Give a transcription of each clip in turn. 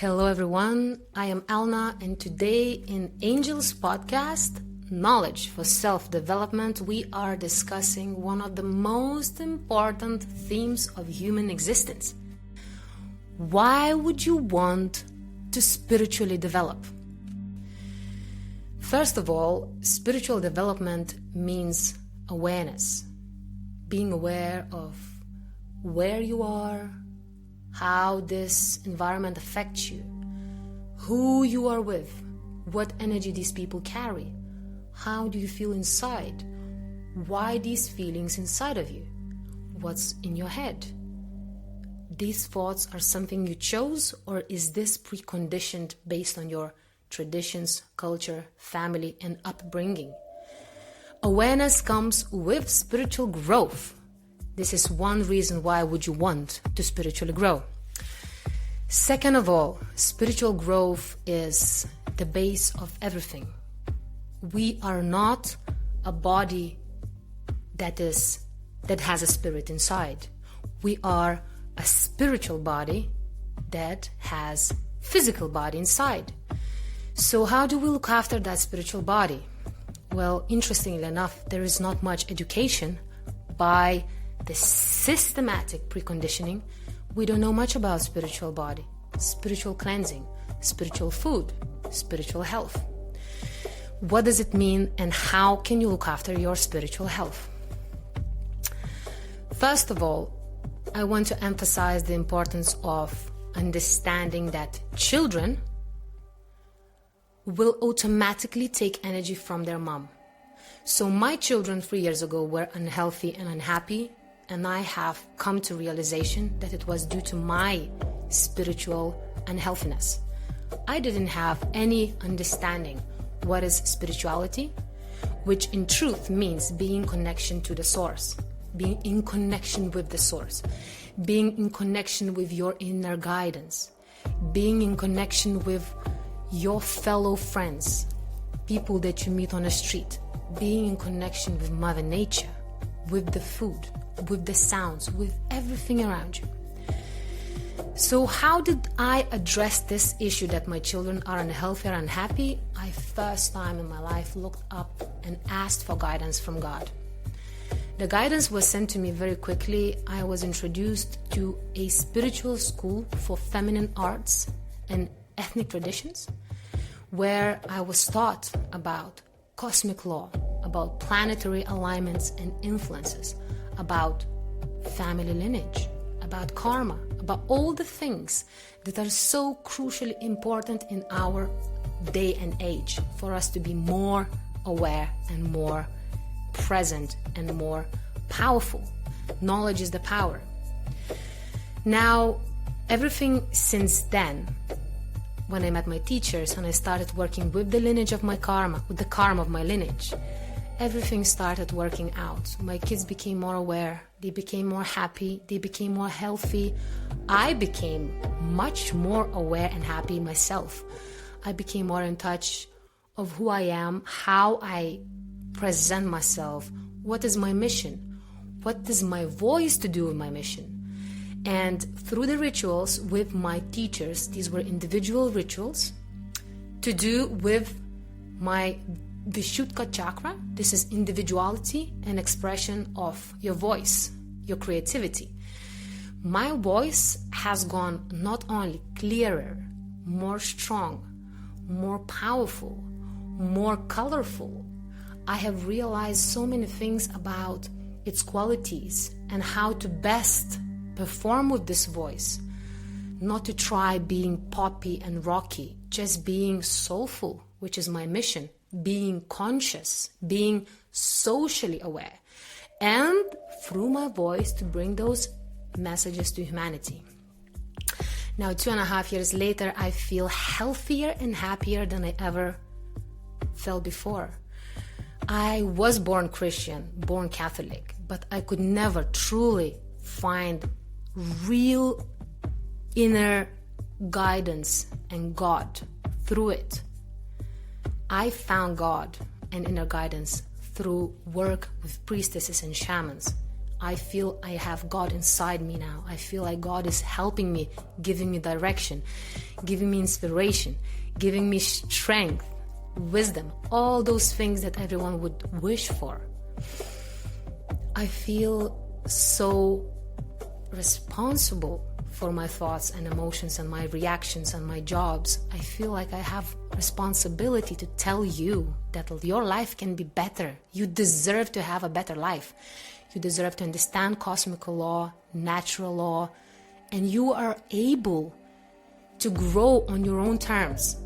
Hello everyone, I am Alna, and today in Angel's podcast, Knowledge for Self-Development, we are discussing one of the most important themes of human existence. Why would you want to spiritually develop? First of all, spiritual development means awareness. Being aware of where you are, how this environment affects you, who you are with, what energy these people carry, how do you feel inside, why these feelings inside of you, what's in your head. These thoughts are something you chose, or is this preconditioned based on your traditions, culture, family, and upbringing? Awareness comes with spiritual growth. This is one reason why would you want to spiritually grow. Second of all, spiritual growth is the base of everything. We are not a body that has a spirit inside. We are a spiritual body that has physical body inside. So how do we look after that spiritual body? Well, interestingly enough, there is not much education by the systematic preconditioning. We don't know much about spiritual body, spiritual cleansing, spiritual food, spiritual health. What does it mean, and how can you look after your spiritual health? First of all, I want to emphasize the importance of understanding that children will automatically take energy from their mom. So my children 3 years ago were unhealthy and unhappy, and I have come to realization that it was due to my spiritual unhealthiness. I didn't have any understanding what is spirituality, which in truth means being in connection to the source, being in connection with the source, being in connection with your inner guidance, being in connection with your fellow friends, people that you meet on the street, being in connection with Mother Nature, with the food, with the sounds, with everything around you. So how did I address this issue that my children are unhealthy or unhappy? I first time in my life looked up and asked for guidance from God. The guidance was sent to me very quickly. I was introduced to a spiritual school for feminine arts and ethnic traditions, where I was taught about cosmic law, about planetary alignments and influences, about family lineage, about karma, about all the things that are so crucially important in our day and age for us to be more aware and more present and more powerful. Knowledge is the power. Now, everything since then, when I met my teachers and I started working with the lineage of my karma, with the karma of my lineage, everything started working out. My kids became more aware, they became more happy, they became more healthy. I became much more aware and happy myself. I became more in touch of who I am, how I present myself, what is my mission, what is my voice to do with my mission. And through the rituals with my teachers, these were individual rituals to do with my Vishuddha chakra. This is individuality and expression of your voice, your creativity. My voice has gone not only clearer, more strong, more powerful, more colorful. I have realized so many things about its qualities and how to best perform with this voice. Not to try being poppy and rocky, just being soulful, which is my mission. Being conscious, being socially aware, and through my voice to bring those messages to humanity. Now, 2.5 years later, I feel healthier and happier than I ever felt before. I was born Christian, born Catholic, but I could never truly find real inner guidance and God through it. I found God and inner guidance through work with priestesses and shamans. I feel I have God inside me now. I feel like God is helping me, giving me direction, giving me inspiration, giving me strength, wisdom, all those things that everyone would wish for. I feel so responsible for my thoughts and emotions and my reactions and my jobs. I feel like I have responsibility to tell you that your life can be better. You deserve to have a better life. You deserve to understand cosmic law, natural law, and you are able to grow on your own terms.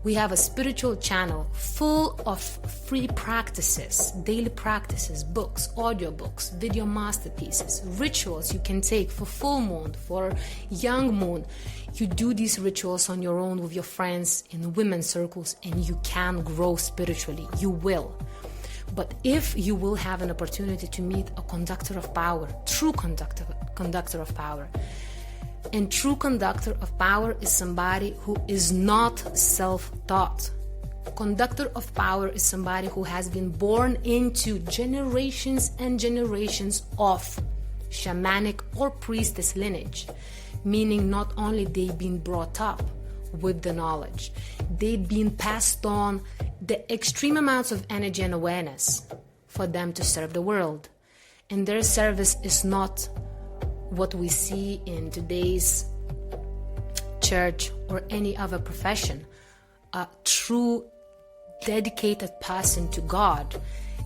We have a spiritual channel full of free practices, daily practices, books, audiobooks, video masterpieces, rituals you can take for full moon, for young moon. You do these rituals on your own with your friends in women's circles and you can grow spiritually. You will. But if you will have an opportunity to meet a conductor of power, true conductor of power, and true conductor of power is somebody who is not self-taught. Conductor of power is somebody who has been born into generations and generations of shamanic or priestess lineage, meaning not only they've been brought up with the knowledge, they've been passed on the extreme amounts of energy and awareness for them to serve the world. And their service is not what we see in today's church or any other profession. A true dedicated person to God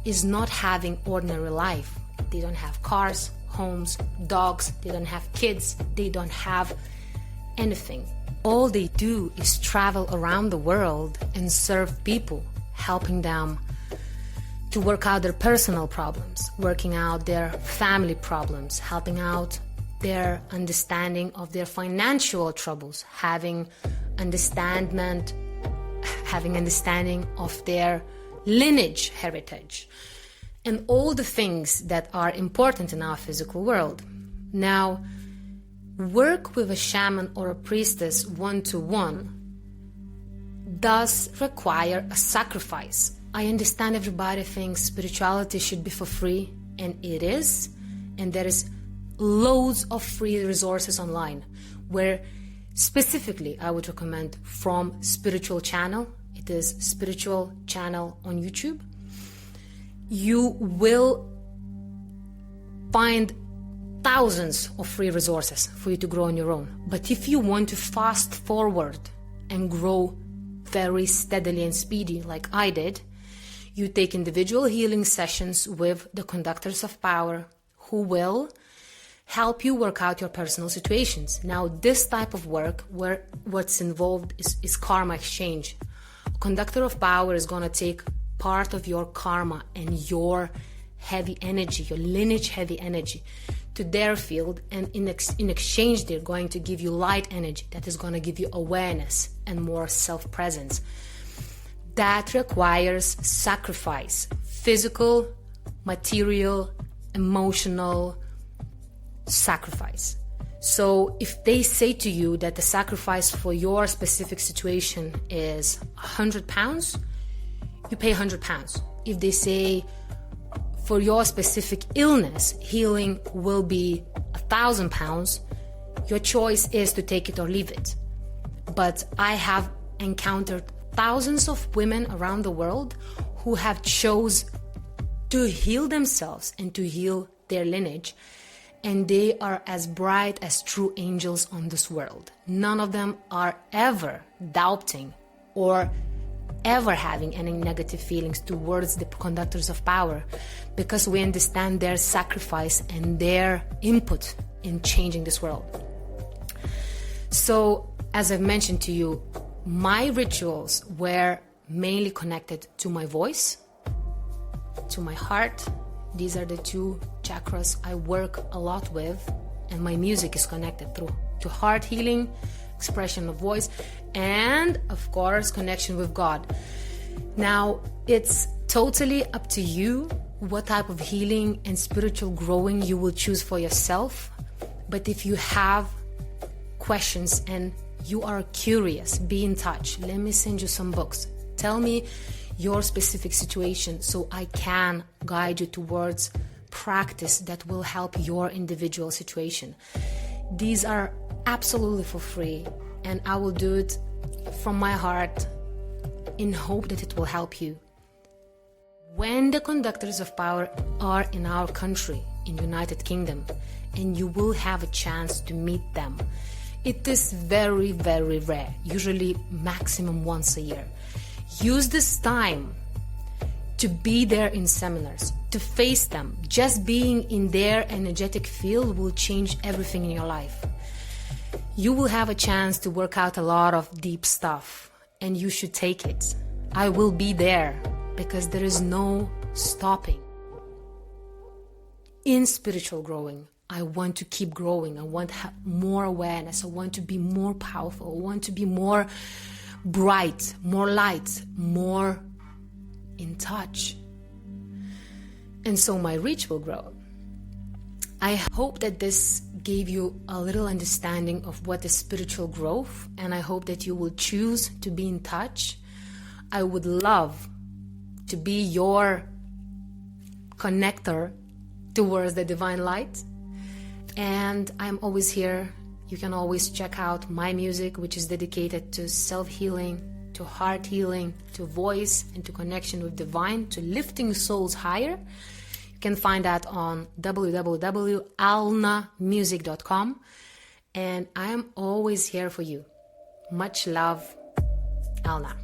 is not having ordinary life. They don't have cars, homes, dogs, they don't have kids, they don't have anything. All they do is travel around the world and serve people, helping them to work out their personal problems, working out their family problems, helping out their understanding of their financial troubles, having understanding of their lineage heritage, and all the things that are important in our physical world. Now, work with a shaman or a priestess one-to-one does require a sacrifice. I understand everybody thinks spirituality should be for free, and it is, and there is loads of free resources online where specifically I would recommend from Spiritual Channel. It is Spiritual Channel on YouTube. You will find thousands of free resources for you to grow on your own. But if you want to fast forward and grow very steadily and speedy like I did, you take individual healing sessions with the conductors of power who will help you work out your personal situations. Now, this type of work where what's involved is karma exchange. A conductor of power is going to take part of your karma and your heavy energy, your lineage heavy energy, to their field, and in exchange they're going to give you light energy that is going to give you awareness and more self-presence. That requires sacrifice, physical, material, emotional sacrifice. So if they say to you that the sacrifice for your specific situation is £100, you pay £100. If they say for your specific illness, healing will be £1,000, your choice is to take it or leave it. But I have encountered thousands of women around the world who have chose to heal themselves and to heal their lineage, and they are as bright as true angels on this world. None of them are ever doubting or ever having any negative feelings towards the conductors of power, because we understand their sacrifice and their input in changing this world. So, as I've mentioned to you, my rituals were mainly connected to my voice, to my heart. These are the two chakras I work a lot with, and my music is connected through to heart healing, expression of voice, and of course connection with God. Now, it's totally up to you what type of healing and spiritual growing you will choose for yourself. But if you have questions and you are curious, be in touch. Let me send you some books. Tell me your specific situation so I can guide you towards practice that will help your individual situation. These are absolutely for free, and I will do it from my heart in hope that it will help you. When the conductors of power are in our country, in United Kingdom, and you will have a chance to meet them, it is very, very rare, usually maximum once a year. Use this time to be there in seminars, to face them. Just being in their energetic field will change everything in your life. You will have a chance to work out a lot of deep stuff, and you should take it. I will be there because there is no stopping. In spiritual growing, I want to keep growing. I want to have more awareness. I want to be more powerful. I want to be more bright, more light, more in touch. And so my reach will grow. I hope that this gave you a little understanding of what is spiritual growth, and I hope that you will choose to be in touch. I would love to be your connector towards the divine light, and I'm always here. You can always check out my music, which is dedicated to self-healing, to heart healing, to voice, and to connection with divine, to lifting souls higher. You can find that on www.alnamusic.com, and I am always here for you. Much love, Alna.